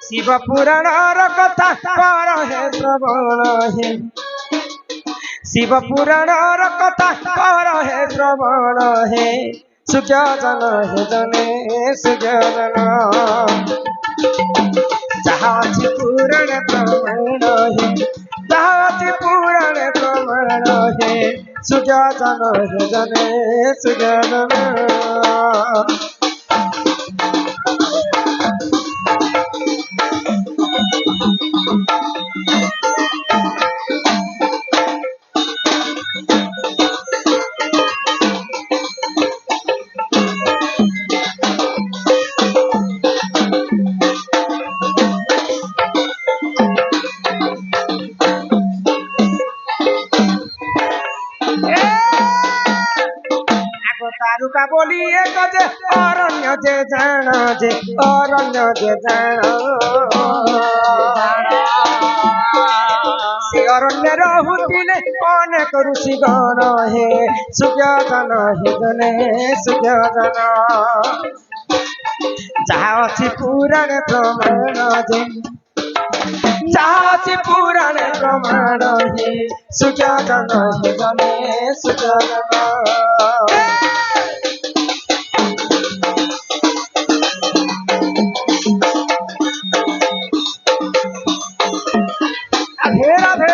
शिव पुराण कथा कर हे श्रवण हे शिव पुराण कथा कर हे श्रवण हे सुजन हे जने सुजन जहाँ अछि पुराण प्रमाण हे जहाँ अछि पुराण प्रमाण हे सुजन हे जने सुजन तारुका बोली एक जे अरण्य जे जान जे अरण्य जे जान से अरण्य रहुतिले अनेक ऋषिगण हे सुजन हे जने सुजन जहाँ अछि पुराण प्रमाण जे जहाँ अछि पुराण प्रमाण हे सुजन हे जने सुजन राधे राधे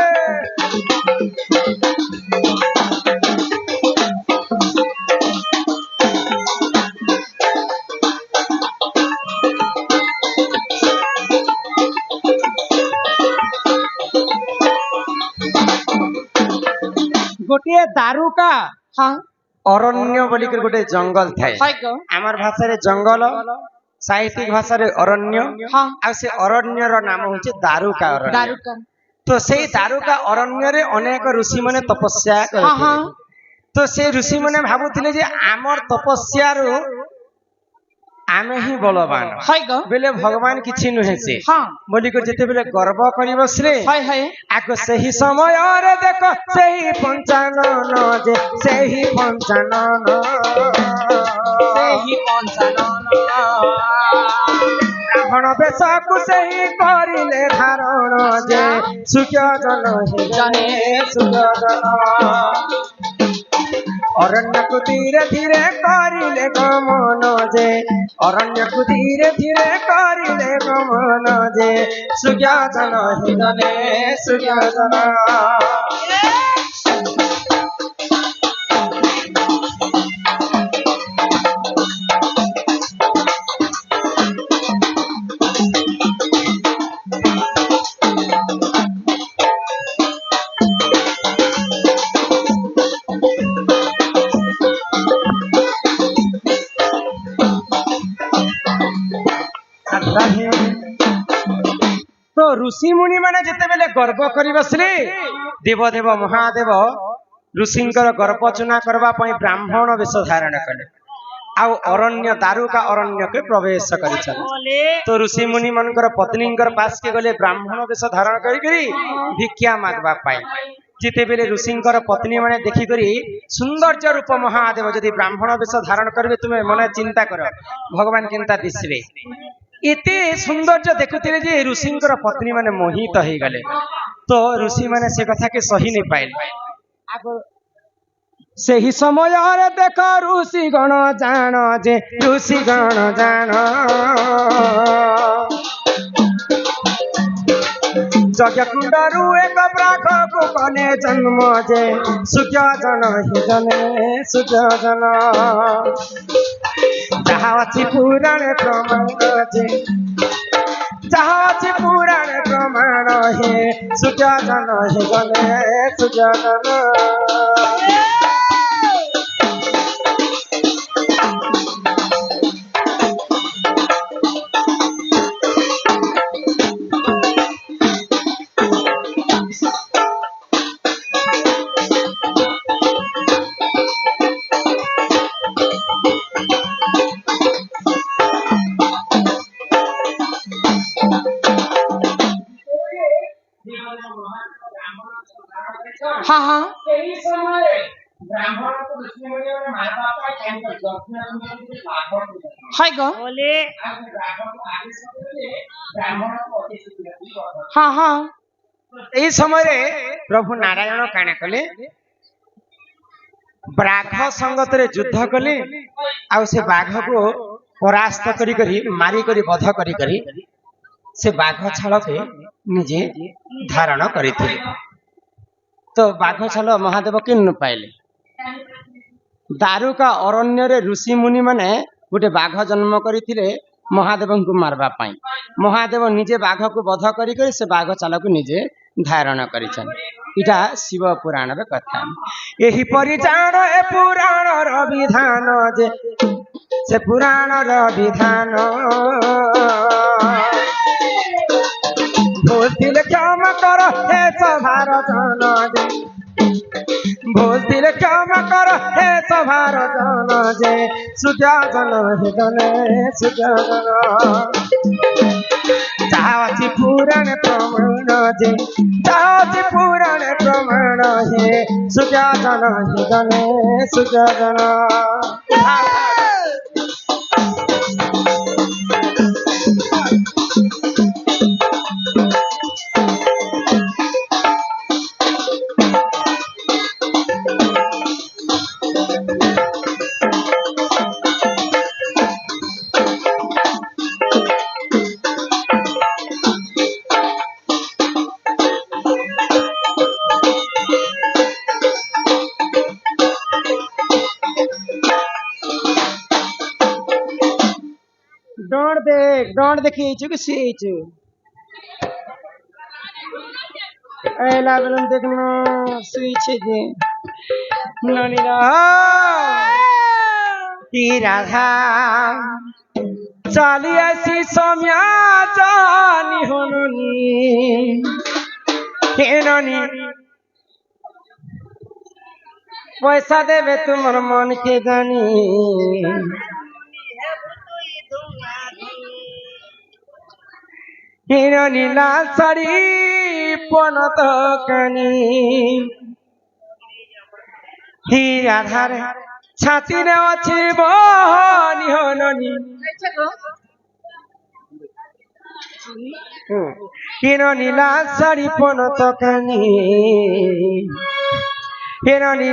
गोटे दारुका हाँ अरण्य बोलिकर गोटे जंगल थाए आमर भाषा रे जंगल साहित्यिक भाषा रे अरण्य हाँ आ से अरण्य रो नाम होचे दारुका अरण्य दारुका तो से दारुका अरण्य रे अनेक ऋषि माने तपस्या हाँ करथिले हाँ तो से ऋषि माने भाबुथिले जे आमर तपस्या रो आमे ही बलवान हाय गो बेले भगवान किछि नुहे से हाँ बोली को जेते बेले गर्व करी बसले हाय हाय आको सही समय रे देखो सही पंचानन जे सही पंचानन ब्राह्मण बेश को सही करिले धारण जे सुजन हे जने सुजन अरण्य को धीरे धीरे करिले गमन जे अरण्य को धीरे धीरे करिले गमन जे सुजन हे जने सुजन तो ऋषि मुनि माने जेते बेले गर्व करी बसले देव देव महादेव ऋषिंकर गर्भचुना करबा पई ब्राह्मण वेश धारण कले आउ अरण्य दारुका अरण्य के प्रवेश करिछन तो ऋषि मुनि मनकर पत्नींकर पास के गले ब्राह्मण वेश धारण करी करी भिक्षा मागबा पाई जिते बेले ऋषिंकर पत्नी माने देखि करी सौंदर्य रूप महादेव यदि ब्राह्मण वेश धारण करबे तुमे मने चिंता कर भगवान केनता दिसबे एते सौंदर्य देखुथिले जे ऋषिंकर पत्नी माने मोहित हो गले तो ऋषि माने से कथा के सही नहीं पाइल सही समय रे देख ऋषि गण जान जे ऋषि गण जान जग कुंडरू एक ब्राह्मण को कने जन्म जे सुजन हे जने सुजन जहाँ अछि पुराण प्रमाण जे जहाँ अछि पुराण प्रमाण हे सुजन हे जने सुजन हाँ हाँ ब्राह्मण को ऋषि मुनि माता का হয় গো বলে হ্যাঁ হ্যাঁ এই সময়ে প্রভু নারায়ণ কাଣା কলে বাঘ সঙ্গতরে যুদ্ধ কলে ଆଉ ସେ ବାଘକୁ ପରାସ୍ତ କରି କରି ମାରି କରି ବଧ କରି କରି ସେ ବାଘ ଛାଳକେ ନିଜେ ଧାରଣ କରିଥିଲେ। ତ ବାଘ ଛାଲ ମହାଦେବ କିନ୍ ପାଇଲେ ଦାରୁକା ଅରଣ୍ୟରେ ଋଷି ମୁନି ମାନେ ଗୋଟେ ବାଘ ଜନ୍ମ କରିଥିଲେ ମହାଦେବଙ୍କୁ ମାରବା ପାଇଁ। ମହାଦେବ ନିଜେ ବାଘକୁ ବଧ କରି କରି ସେ ବାଘ ଚାଲକୁ ନିଜେ ଧାରଣ କରିଛନ୍ତି। ଏଇଟା ଶିବ ପୁରାଣର କଥା। ଏହିପରି ଜାଣ ଏ ପୁରାଣର ବିଧାନ ଯେ ସେ ପୁରାଣର ବିଧାନ ଭୁଲ ଥିଲେ କ୍ଷମା କର ହେ ସଭାର ଜନ ଯେ ভুল দিলে ক্ষমা কর হে সভার জন যে সুজন হেদনে সুজন চাওয়াছি পুরাণ প্রমাণ যে চাওয়াছি পুরাণ প্রমাণ হে সুজন হেদনে সুজন डोंट देखी कि सीचु एला बेलन देखनो सुई जे ननीरा की राधा चाली ऐसी सोम्या जानी होनी हेननी पैसा देवे तुमर मन के जानी हिरनी लाल साड़ी पनत कानी हीरा धारे छाती ने अछि बहनी होननी हिरनी लाल साड़ी पनत कानी हिरनी